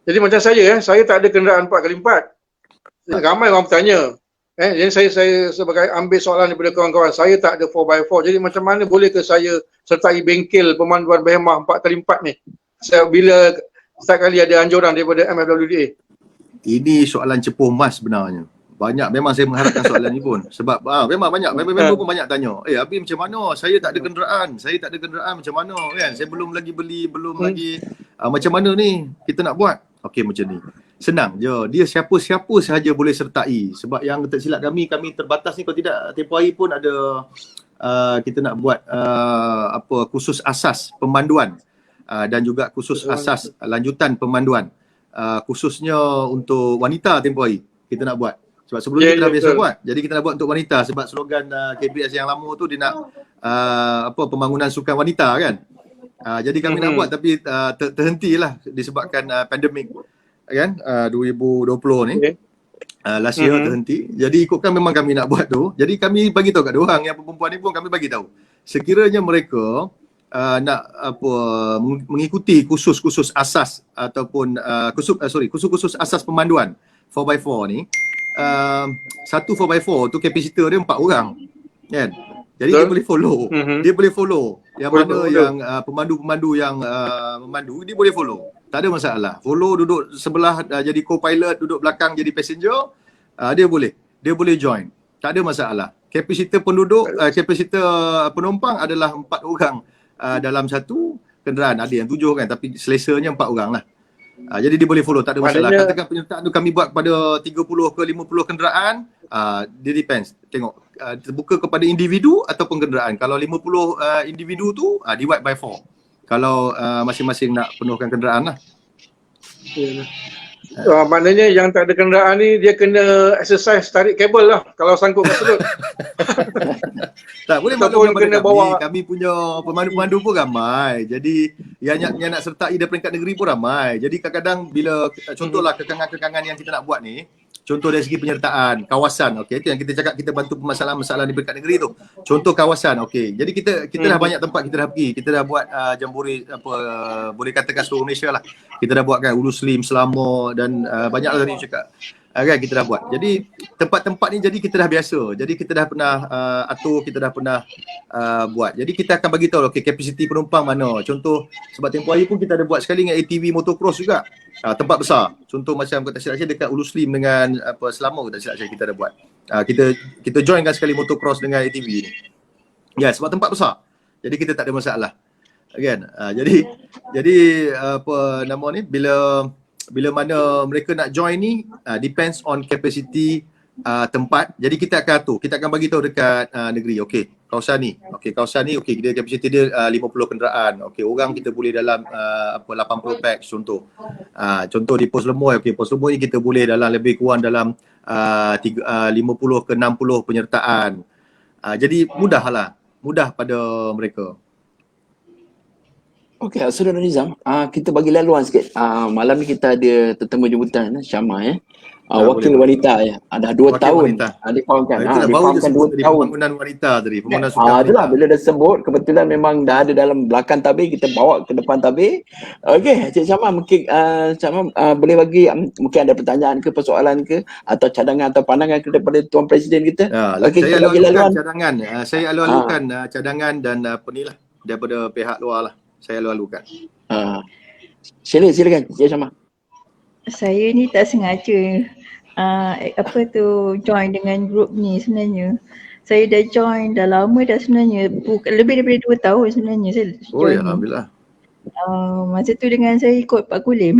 Jadi macam saya tak ada kenderaan 4x4. Ramai orang bertanya. Jadi saya sebagai ambil soalan daripada kawan-kawan, saya tak ada 4x4. Jadi macam mana boleh ke saya sertai bengkel pemanduan berhemah 4x4 ni? Bila setiap kali ada anjuran daripada MFWDA. Ini soalan cepuh emas sebenarnya. Banyak memang saya mengharapkan soalan ni pun. Sebab memang banyak, member pun banyak tanya. Abi macam mana? Saya tak ada kenderaan. Macam mana kan? Saya belum lagi beli, lagi macam mana ni kita nak buat? Okey, macam ni. Senang je. Dia siapa-siapa sahaja boleh sertai. Sebab yang tak silap kami terbatas ni, kalau tidak tempoh hari pun ada kita nak buat khusus asas pemanduan dan juga khusus asas lanjutan pemanduan. Khususnya untuk wanita tempoh hari kita nak buat. Sebab sebelum ni kita dah biasa buat. Jadi kita nak buat untuk wanita sebab slogan KBS yang lama tu dia nak pembangunan sukan wanita kan. Jadi kami nak buat tapi terhentilah disebabkan pandemik kan 2020 ni. Last year terhenti. Jadi ikutkan memang kami nak buat tu. Jadi kami bagi tahu kat diorang yang perempuan ni pun kami bagi tahu. Sekiranya mereka nak mengikuti khusus asas ataupun khusus asas pemanduan 4x4 ni, satu 4x4 tu kapasitor dia 4 orang kan. Jadi dia boleh follow. Dia boleh follow. Yang mana yang pemandu-pemandu yang memandu dia boleh follow. Tak ada masalah. Follow duduk sebelah jadi co-pilot, duduk belakang jadi passenger, dia boleh join. Tak ada masalah. Kapasitor penduduk, kapasitor penumpang adalah 4 orang dalam satu kenderaan. Ada yang 7 kan tapi selesanya 4 orang lah. Jadi dia boleh follow, tak ada masalah. Katakan penyertaan tu kami buat pada 30 ke 50 kenderaan, dia depends. Tengok terbuka kepada individu ataupun kenderaan. Kalau 50 individu tu divide by 4. Kalau masing-masing nak penuhkan kenderaan lah. Maknanya yang tak ada kenderaan ni dia kena exercise tarik kabel lah kalau sangkut kat sudut. Tak boleh maklum kepada kami punya pemandu-pemandu pun ramai. Jadi yang nak sertai dari peringkat negeri pun ramai. Jadi kadang-kadang bila contohlah kekangan-kekangan yang kita nak buat ni, contoh dari segi penyertaan kawasan, okey, itu yang kita cakap kita bantu permasalahan-masalah di peringkat negeri tu. Contoh kawasan, okey. Jadi kita dah banyak tempat kita dah pergi. Kita dah buat jambore boleh katakan seluruh Malaysia lah. Kita dah buat kan Ulu Slim, Selangor dan banyak lah tadi cakap. Kan kita dah buat. Jadi tempat-tempat ni jadi kita dah biasa. Jadi kita dah pernah atur, kita dah pernah buat. Jadi kita akan bagi tahu okey kapasiti penumpang mana. Contoh sebab tempoh hari pun kita ada buat sekali dengan ATV motocross juga. Tempat besar. Contoh macam kata silap saya dekat Ulu Slim dengan Selangor kata silap saya kita ada buat. Kita joinkan sekali motocross dengan ATV ni. Ya, sebab tempat besar. Jadi kita tak ada masalah. Kan? Jadi apa nama ni bila mana mereka nak join ni depends on capacity tempat. Jadi kita akan atur, kita akan bagi tahu dekat negeri, okey kawasan ni okey dia kapasiti dia 50 kenderaan. Okey orang kita boleh dalam 80 pax contoh. Contoh di Pos Lemoy, okey Pos Lemoy ni kita boleh dalam lebih kurang dalam 50 ke 60 penyertaan. Jadi mudah pada mereka. Okey, Saudara Nizam, kita bagi laluan sikit. Malam ni kita ada tetamu jemputan Syamah wakil boleh. wanita Ada 2 tahun. Dia fahamkan. Dia fahamkan 2 tahun. Pembangunan wanita tadi, pembangunan sukan wanita. Itulah bila dah sebut, kebetulan memang dah ada dalam belakang tabir, kita bawa ke depan tabir. Okey, Cik Syamah mungkin boleh bagi mungkin ada pertanyaan ke, persoalan ke atau cadangan atau pandangan ke daripada Tuan Presiden kita. Okey, saya alu-alukan cadangan. Saya alu-alukan cadangan dan apa ni lah daripada pihak luar lah. Saya alu-alukan. Silakan Cik Syamah. Saya ni tak sengaja join dengan grup ni sebenarnya. Saya dah join dah lama dah sebenarnya. Lebih daripada 2 tahun sebenarnya saya join. Oh ya, alhamdulillah. Masa tu dengan saya ikut Pak Kulim.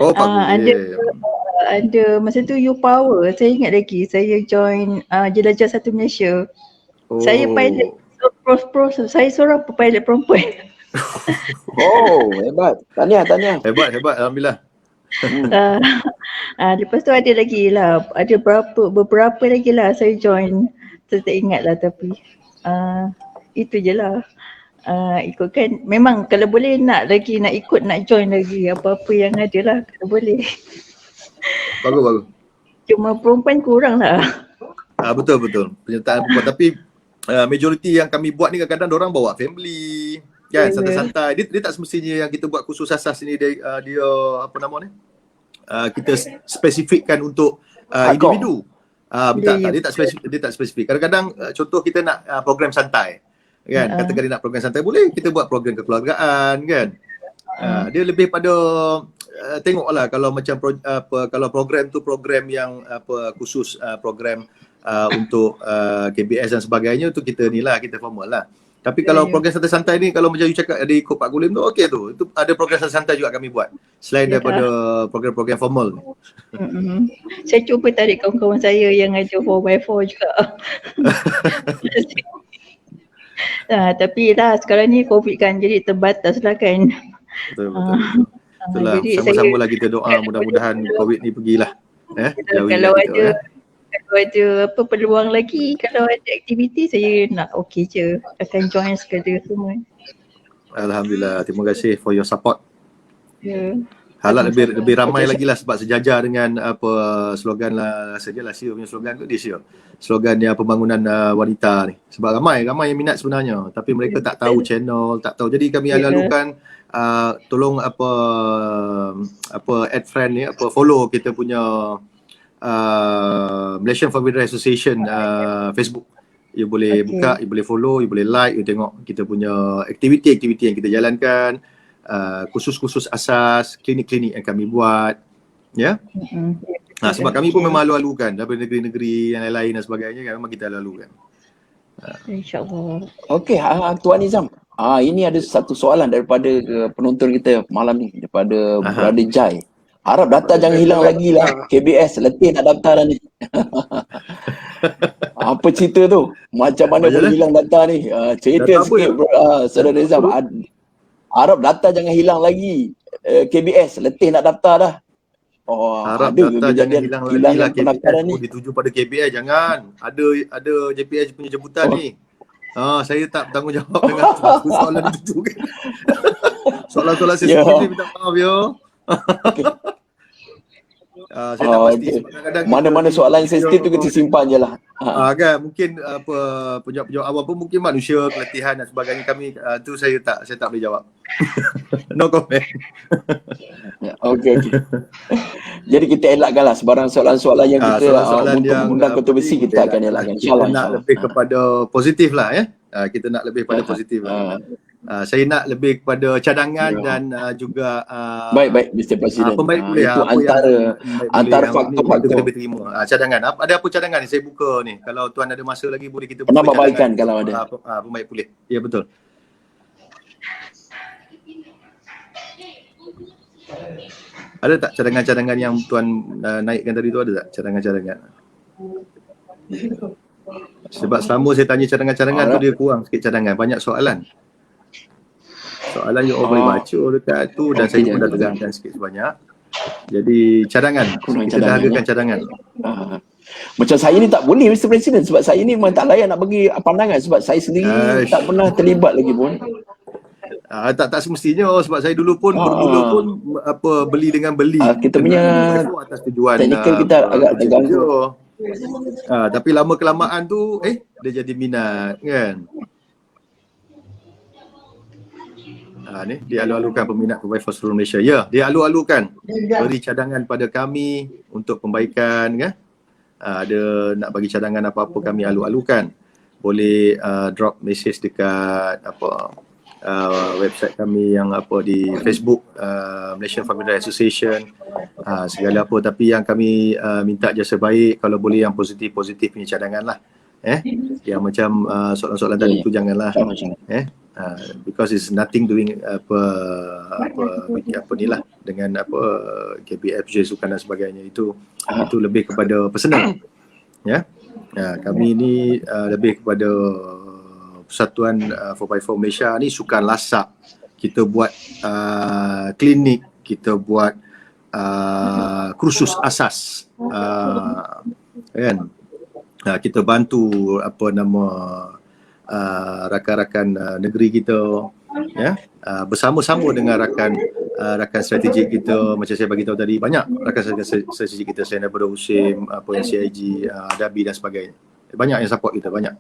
Oh Pak Kulim. Ada masa tu You Power. Saya ingat lagi saya join Jelajah Satu Malaysia. Saya pilot pro saya seorang pilot perempuan. Oh, hebat. Tahniah. Hebat, alhamdulillah. Lepas tu ada lagi lah, beberapa lagi lah saya join. Saya tak ingat lah tapi itu je lah. Ikutkan, memang kalau boleh nak ikut, nak join lagi apa-apa yang ada lah kalau boleh. Bagus. Cuma perempuan kurang lah. Betul. Penyertaan perempuan, tapi majoriti yang kami buat ni kadang-kadang orang bawa family kan, Ya. santai-santai. Dia tak semestinya yang kita buat khusus asas ni dia apa nama ni? Kita spesifikkan untuk Hardcore. individu. Ya. Dia tak spesifik. Kadang-kadang contoh kita nak program santai kan, katakan dia nak program santai, boleh kita buat program kekeluargaan kan. Dia lebih pada tengoklah kalau macam kalau program tu program yang khusus program untuk KBS dan sebagainya tu kita formal lah. Tapi kalau program santai-santai ni, kalau macam you cakap ada ikut Pak Gulim tu, okey tu. Itu ada program santai juga kami buat selain daripada program-program formal. Saya cuba tarik kawan-kawan saya yang ada 4x4 juga. Tapi lah sekarang ni COVID kan, jadi terbatas lah kan. Betul. Itulah, sama-sama lah kita doa mudah-mudahan COVID ni pergilah. Kalau ada peluang lagi, kalau ada aktiviti, saya nak okey je, akan join sekali semua. Alhamdulillah, terima kasih for your support. Ya. Harap lebih ramai lagi lah, sebab sejajar dengan slogan lah, sajalah Sio punya slogan tu, dia slogan yang pembangunan wanita ni. Sebab ramai yang minat sebenarnya, tapi mereka tak tahu channel, tak tahu. Jadi kami lalukan tolong add friend ni, follow kita punya Malaysian Four Wheel Drive Association Facebook. You boleh buka, you boleh follow, you boleh like, you tengok kita punya aktiviti-aktiviti yang kita jalankan, khusus-khusus asas, klinik-klinik yang kami buat, ya. Sebab kami pun memang lalu-lalukan daripada negeri-negeri yang lain dan sebagainya kan, memang kita lalukan. InsyaAllah. Okey, Tuan Nizam. Ini ada satu soalan daripada penonton kita malam ni, daripada Brother Jai. Harap data jangan hilang lagi lah. KBS letih nak daftar dah ni. Apa cerita tu? Macam mana boleh hilang data ni? Cerita sikit bro, Saudara Nizam. Harap data jangan hilang lagi. KBS letih nak daftar dah. Harap ada data jangan hilang lagi lah. pendaftaran KBS ni. dituju pada KBS, jangan. Ada JPS punya jemputan ni. Saya tak bertanggungjawab dengan soalan itu kan. Soalan-soalan sensitif ni minta maaf ya. Saya tak pasti sebab kadang-kadang mana-mana soalan sensitif tu kita simpan je lah. Kan mungkin penjawab awal pun mungkin manusia, keletihan dan sebagainya, kami tu saya tak boleh jawab. No comment. Okey. Jadi kita elakkanlah sebarang soalan-soalan yang kita undang ketua besi, kita akan elakkan insya-Allah. Kita nak lebih kepada positif lah ya. Kita nak lebih pada positif lah. Saya nak lebih kepada cadangan dan juga baik Mr. Presiden. Pembaik pulih itu antara faktor-faktor kita boleh terima. Cadangan. Ada apa cadangan ni? Saya buka ni. Kalau tuan ada masa lagi boleh kita buka penambahbaikan kalau ada. Pembaik pulih. Ya betul. Ada tak cadangan-cadangan yang tuan naikkan tadi tu, ada tak cadangan-cadangan? Sebab selama saya tanya cadangan-cadangan tu dia kurang sikit cadangan, banyak soalan. Soalan yang orang boleh baca dekat tu dan saya pun dah tegakkan sikit sebanyak. Jadi cadangan, kita dahagakan cadangan. Macam saya ni tak boleh Mr. Presiden, sebab saya ni memang tak layak nak bagi pandangan, sebab saya sendiri tak pernah terlibat lagi pun. Tak semestinya, sebab saya dulu pun bermula pun beli dengan beli. Kita punya atas tujuan teknikal kita agak terganggu. Tapi lama kelamaan tu dia jadi minat kan. Ni dia alu-alukan peminat Pembaik seluruh Malaysia. Ya, dia alu-alukan beri cadangan pada kami untuk pembaikan kan. Ada nak bagi cadangan apa-apa kami alu-alukan. Boleh drop message dekat website kami yang di Facebook, Malaysian Four Wheel Drive Association, segala apa. Tapi yang kami minta je sebaik, kalau boleh yang positif punya cadangan lah. Yang macam soalan-soalan tadi tu janganlah. Because it's nothing doing ni lah dengan KBF, Sukan dan sebagainya. Itu lebih kepada personal. Ya. Kami ni lebih kepada Persatuan 4x4 Malaysia ni sukan lasak. Kita buat klinik, kita buat kursus asas, kan. Kita bantu rakan-rakan negeri kita, ya, bersama-sama dengan rakan strategik kita. Macam saya bagi tahu tadi, banyak rakan strategik kita selain daripada USIM, NCIG, DABI dan sebagainya. Banyak yang support kita, banyak.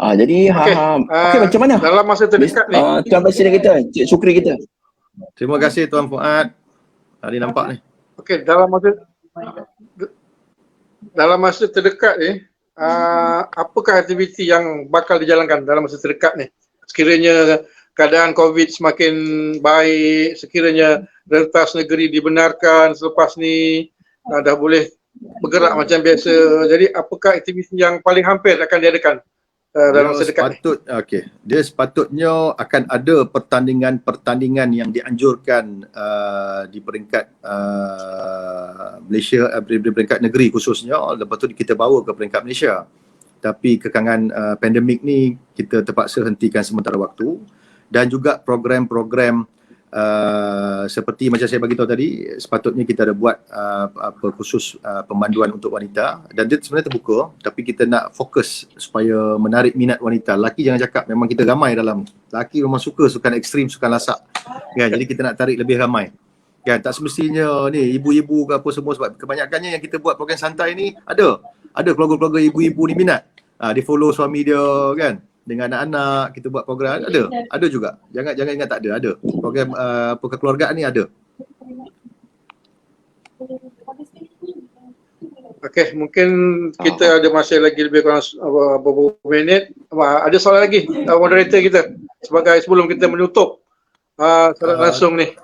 Jadi Okey, okey, macam mana dalam masa terdekat ni, Tuan Presiden kita, Cik Sukri kita? Terima kasih Tuan Fuad. Hari nampak ni. okey, dalam masa terdekat ni, apakah aktiviti yang bakal dijalankan dalam masa terdekat ni? Sekiranya keadaan COVID semakin baik, sekiranya rentas negeri dibenarkan selepas ni, dah boleh bergerak macam biasa. Jadi apakah aktiviti yang paling hampir akan diadakan dalam masa dekat ni? Dia sepatutnya akan ada pertandingan yang dianjurkan di peringkat Malaysia, di peringkat negeri khususnya. Lepas tu kita bawa ke peringkat Malaysia. Tapi kekangan pandemik ni kita terpaksa hentikan sementara waktu. Dan juga program-program seperti macam saya bagi tahu tadi, sepatutnya kita ada buat khusus pemanduan untuk wanita, dan dia sebenarnya terbuka, tapi kita nak fokus supaya menarik minat wanita. Lelaki jangan cakap, memang kita ramai dalam. Lelaki memang sukan ekstrim, sukan lasak kan, jadi kita nak tarik lebih ramai kan. Tak semestinya ni ibu-ibu ke apa semua, sebab kebanyakannya yang kita buat program santai ni ada keluarga-keluarga ibu-ibu ni minat, dia follow suami dia kan, dengan anak-anak kita buat program, ada juga. Jangan ingat tak ada program kekeluargaan ni ada. Okey, mungkin kita ada masa lagi lebih kurang beberapa minit. Ada soalan lagi moderator kita sebelum kita menutup soalan langsung ni.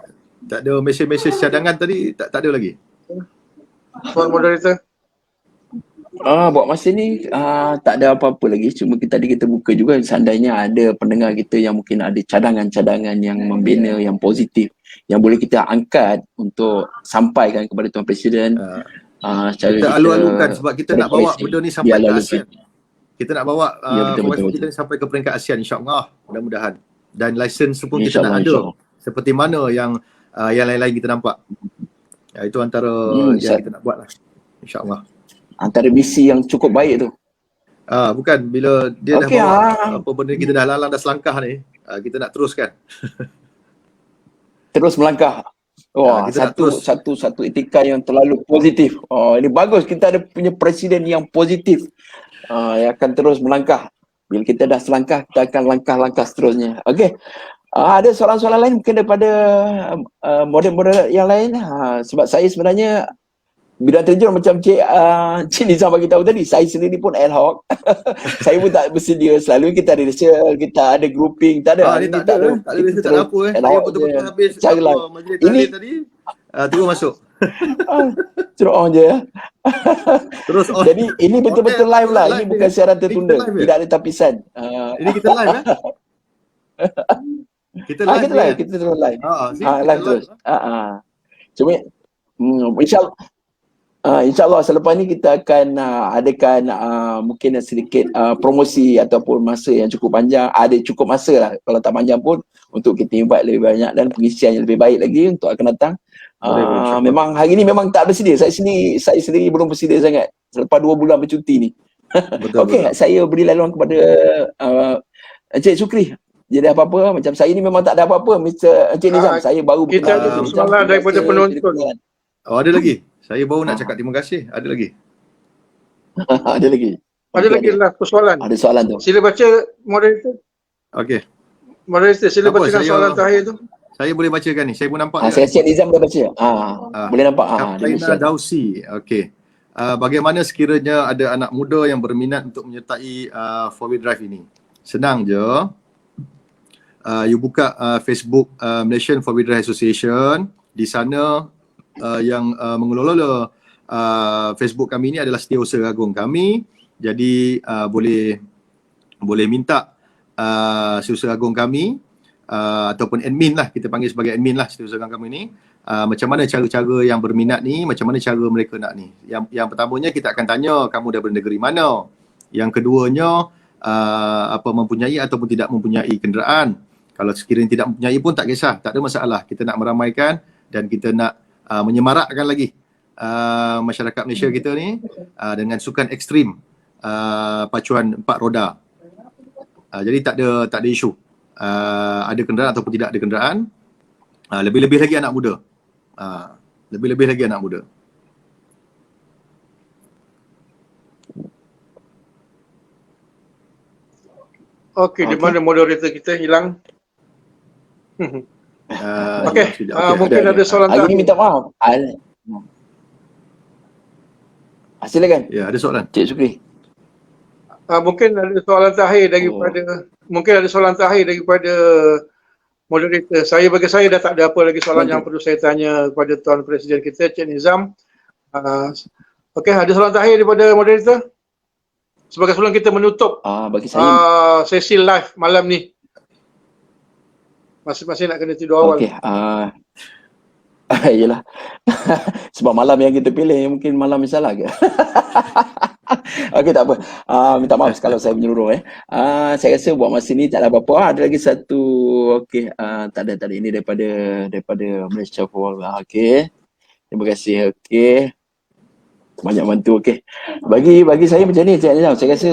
Tak ada mesej cadangan tadi, tak ada lagi. Soalan moderator. Buat masa ni tak ada apa-apa lagi. Cuma tadi kita buka juga, seandainya ada pendengar kita yang mungkin ada cadangan-cadangan yang membina, yang positif, yang boleh kita angkat untuk sampaikan kepada Tuan Presiden. Kita alu-alukan, sebab kita nak bawa benda ni sampai ke ASEAN. Kita nak bawa betul. Kita ni sampai ke peringkat ASEAN, insya-Allah, mudah-mudahan. Dan license pun kita nak ada seperti mana yang lain-lain kita nampak. Itu antara yang kita nak buat lah, insya-Allah. Antara misi yang cukup baik tu. Bukan, bila dia dah bawa apa benda kita dah lalang, dah selangkah ni, kita nak teruskan. Terus melangkah. Wah, satu etika yang terlalu positif. Ini bagus, kita ada punya presiden yang positif. Yang akan terus melangkah. Bila kita dah selangkah, kita akan langkah-langkah seterusnya. Okey. Ada soalan-soalan lain mungkin daripada model-model yang lain. Sebab saya sebenarnya bidang terjun macam Cik Nizam bagi tahu tadi, saya sendiri pun ad hoc. Saya pun tak bersedia. Selalu kita ada research, kita ada grouping, tak ada. Ini tak ada apa. Saya betul-betul habis majlis tadi terus masuk. Terus on je. Terus on. Jadi ini betul-betul live lah. Ini bukan siaran tertunda. Tidak ada tapisan. Ini kita live Kita live. Kita terus live. Live terus. Cuma InsyaAllah selepas ni kita akan adakan mungkin sedikit promosi ataupun masa yang cukup panjang. Ada cukup masa lah, kalau tak panjang pun, untuk kita invite lebih banyak dan pengisian yang lebih baik lagi untuk akan datang. Memang hari ni memang tak bersedia. Saya sendiri belum bersedia sangat selepas 2 bulan bercuti ni. Okey, saya beri laluan kepada Encik Sukri. Jadi apa-apa, macam saya ni memang tak ada apa-apa, Encik Nizam. Saya baru kita ada soalan daripada penonton. Ada lagi. Saya baru nak cakap terima kasih. Ada lagi. Ada lagi. Ada lagi lah persoalan. Ada soalan tu. Sila baca moderator. Okey. Moderator sila bacakan soalan terakhir tu. Saya boleh bacakan ni. Saya pun nampak. Saya Cik Nizam boleh baca. Boleh nampak. Kaplina Dausi. Okey. Bagaimana sekiranya ada anak muda yang berminat untuk menyertai 4-wheel drive ini? Senang je. You buka Facebook Malaysian 4-wheel drive Association. Di sana yang mengelola Facebook kami ni adalah Setiausaha Agung kami. Jadi boleh minta Setiausaha Agung kami ataupun admin lah, kita panggil sebagai admin lah Setiausaha Agung kami ni, macam mana cara-cara yang berminat ni, macam mana cara mereka nak ni. Yang pertamanya kita akan tanya kamu daripada negeri mana. Yang keduanya mempunyai ataupun tidak mempunyai kenderaan. Kalau sekiranya tidak mempunyai pun tak kisah, tak ada masalah. Kita nak meramaikan dan kita nak menyemarakkan lagi masyarakat Malaysia kita ni dengan sukan ekstrim pacuan 4 roda. Jadi tak ada isu ada kenderaan ataupun tidak ada kenderaan. Lebih-lebih lagi anak muda. Lebih-lebih lagi anak muda. Okey, di mana moderator kita hilang? Okey, mungkin ada soalan Hari ni minta maaf. Silakan. Ya, ada soalan. Cik Sukri. Mungkin ada soalan terakhir daripada moderator. Bagi saya dah tak ada apa lagi soalan yang perlu saya tanya kepada Tuan Presiden kita, Cik Nizam. Okey, ada soalan terakhir daripada moderator? Sebagai sebelum kita menutup bagi saya sesi live malam ni. Masing-masing nak kena tidur awal. Okey, yelah. Sebab malam yang kita pilih mungkin malam yang salah ke? Okey, tak apa. Minta maaf kalau saya menyeluruh. Saya rasa buat masa ni tak ada apa-apa. Ada lagi satu. Okey, tak ada. Ini daripada Malaysia for All. Okey. Terima kasih. Okey. Banyak bantu. Okey. Bagi saya macam ni, Cik Nizam. Saya rasa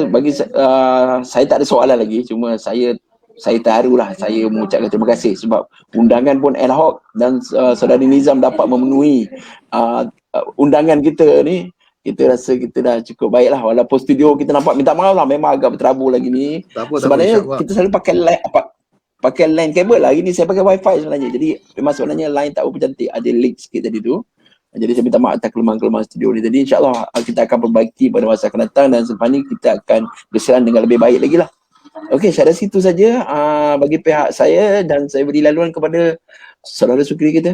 saya tak ada soalan lagi. Cuma saya terharulah. Saya mengucapkan terima kasih sebab undangan pun ad hoc dan Saudari Nizam dapat memenuhi undangan kita ni. Kita rasa kita dah cukup baik lah. Walaupun studio kita nampak, minta maaf lah, memang agak berterabur lagi ni. Sebenarnya kita selalu pakai line kabel lah. Hari ni saya pakai wifi sebenarnya. Jadi memang sebenarnya line tak berapa cantik. Ada leak sikit tadi tu. Jadi saya minta maaf atas kelemahan-kelemahan studio ni. Jadi insyaAllah kita akan perbaiki pada masa akan datang dan selepas ni kita akan bersiaran dengan lebih baik lagi lah. Okey, saya rasa itu saja bagi pihak saya dan saya beri laluan kepada Saudara Sukri kita.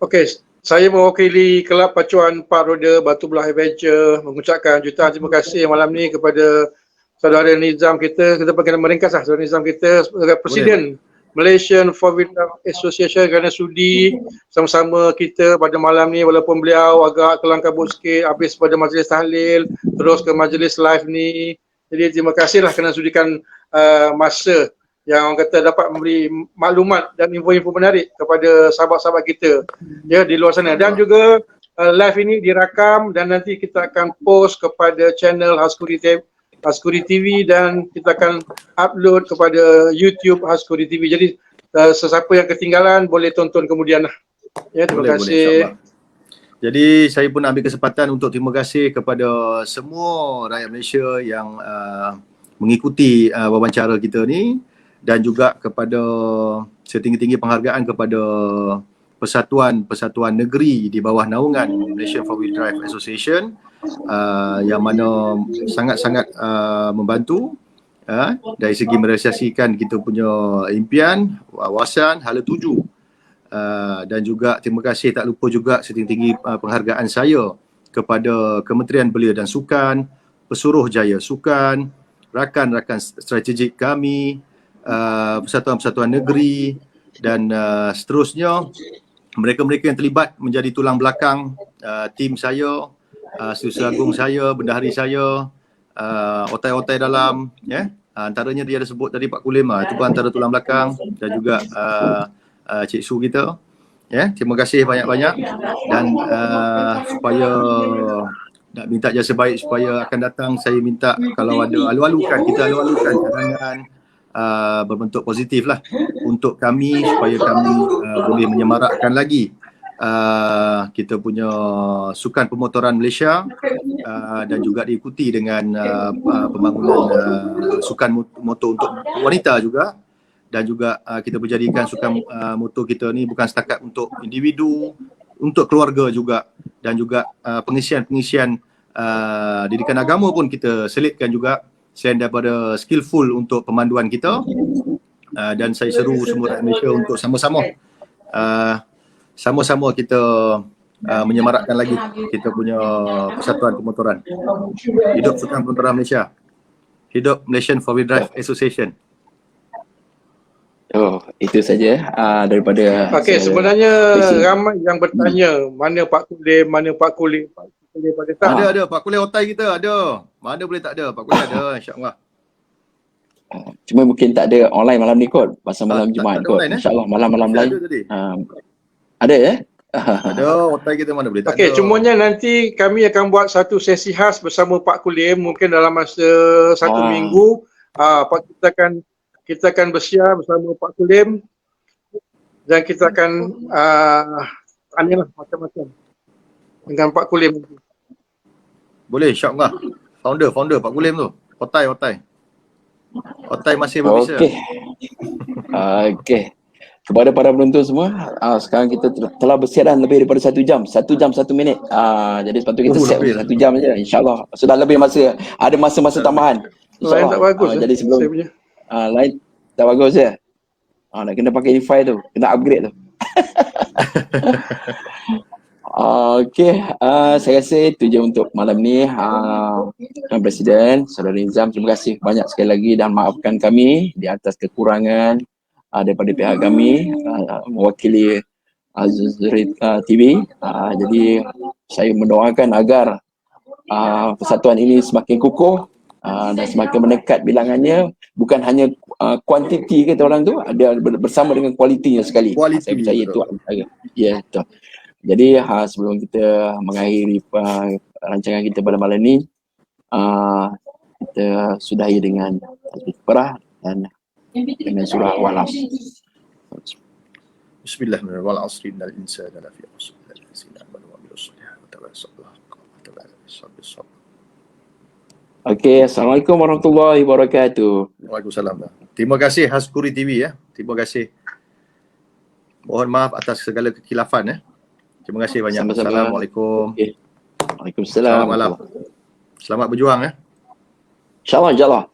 Okey, saya mewakili Kelab Pacuan 4 Roda Batu Belah Adventure mengucapkan jutaan terima kasih malam ni kepada Saudara Nizam kita. Kita kena meringkas lah Saudara Nizam kita sebagai Presiden Malaysian Four-Wheel Association kerana sudi sama-sama kita pada malam ni, walaupun beliau agak kelang kabut sikit habis pada majlis tahlil terus ke majlis live ni. Jadi terima kasihlah kerana sudikan masa yang orang kata dapat memberi maklumat dan info-info menarik kepada sahabat-sahabat kita di luar sana. Dan juga live ini dirakam dan nanti kita akan post kepada channel Haskuri TV dan kita akan upload kepada YouTube Haskuri TV. Jadi sesiapa yang ketinggalan boleh tonton kemudian lah. Terima kasih. Jadi saya pun ambil kesempatan untuk terima kasih kepada semua rakyat Malaysia yang mengikuti wawancara kita ni dan juga kepada setinggi-tinggi penghargaan kepada persatuan negeri di bawah naungan Malaysian Four-Wheel Drive Association yang mana sangat-sangat membantu dari segi merealisasikan kita punya impian, wawasan, hala tuju. Dan juga terima kasih tak lupa juga setinggi-tinggi penghargaan saya kepada Kementerian Belia dan Sukan, Pesuruhjaya Sukan, rakan-rakan strategik kami, persatuan-persatuan negeri dan seterusnya, mereka-mereka yang terlibat menjadi tulang belakang tim saya, Setiausaha Agung saya, bendahari saya, otai-otai dalam, antaranya dia ada sebut tadi Pak Kulim, itu pun antara tulang belakang, dan juga Cik Su kita. Terima kasih banyak-banyak dan supaya nak minta jasa baik supaya akan datang, saya minta kalau ada alu-alukan cadangan berbentuk positif lah untuk kami supaya kami boleh menyemarakkan lagi kita punya sukan pemotoran Malaysia dan juga diikuti dengan pembangunan sukan motor untuk wanita juga. Dan juga kita berjadikan sukan motor kita ni bukan setakat untuk individu, untuk keluarga juga, dan juga pengisian didikan agama pun kita selitkan juga selain daripada skillful untuk pemanduan kita. Dan saya seru semua rakyat Malaysia untuk sama-sama kita menyemarakkan lagi kita punya persatuan pemotoran. Hidup Sukan Pemotoran Malaysia. Hidup Malaysian Four-Wheel Drive Association. Itu saja daripada sebenarnya ramai yang bertanya mana Pak Kulim pada tak? Ada Pak Kulim otai kita ada. Mana boleh tak ada? Pak Kulim ada, insya-Allah. Cuma mungkin tak ada online malam ni kot, pasal malam Jumaat kot. InsyaAllah malam-malam lain. Ada Ada otai kita mana boleh tak Okey, ada. cumanya nanti kami akan buat satu sesi khas bersama Pak Kulim mungkin dalam masa satu Ah. minggu. Kita akan bersiar bersama Pak Kulim dan kita akan tanya lah macam-macam dengan Pak Kulim. Boleh, insyaAllah. Founder Pak Kulim tu. Otai. Otai masih berbisa. Okey. Okey. Kepada para penonton semua, sekarang kita telah bersiaran lebih daripada 1 jam. 1 jam 1 minit. Jadi sepatutnya kita set lebih. 1 jam je. InsyaAllah. Sudah lebih masa. Ada masa-masa tambahan. Lain tak bagus Jadi sebelum saya punya. lain tak bagus je. Nak kena pakai E5 tu. Kena upgrade tu. Okey, saya rasa itu je untuk malam ni. Presiden Saudara Nizam, terima kasih banyak sekali lagi dan maafkan kami di atas kekurangan daripada pihak kami mewakili Azuri TV. Jadi saya mendoakan agar persatuan ini semakin kukuh dan semakin meningkat bilangannya, bukan hanya kuantiti kata orang tu, ada bersama dengan kualitinya sekali. Saya percaya itu. Ya, betul. Jadi sebelum kita mengakhiri rancangan kita pada malam ni, kita sudahi dengan tasbih kifarah dan dengan surah Al-Asr. Bismillahirrahmanirrahim. Wal 'asri innal insana lafi khusr. Okey, Assalamualaikum warahmatullahi wabarakatuh. Waalaikumsalam. Terima kasih Haskuri TV ya. Terima kasih. Mohon maaf atas segala kekilafan ya. Terima kasih banyak. Sama-sama. Assalamualaikum. Okay. Waalaikumsalam. Selamat malam. Selamat berjuang ya. InsyaAllah.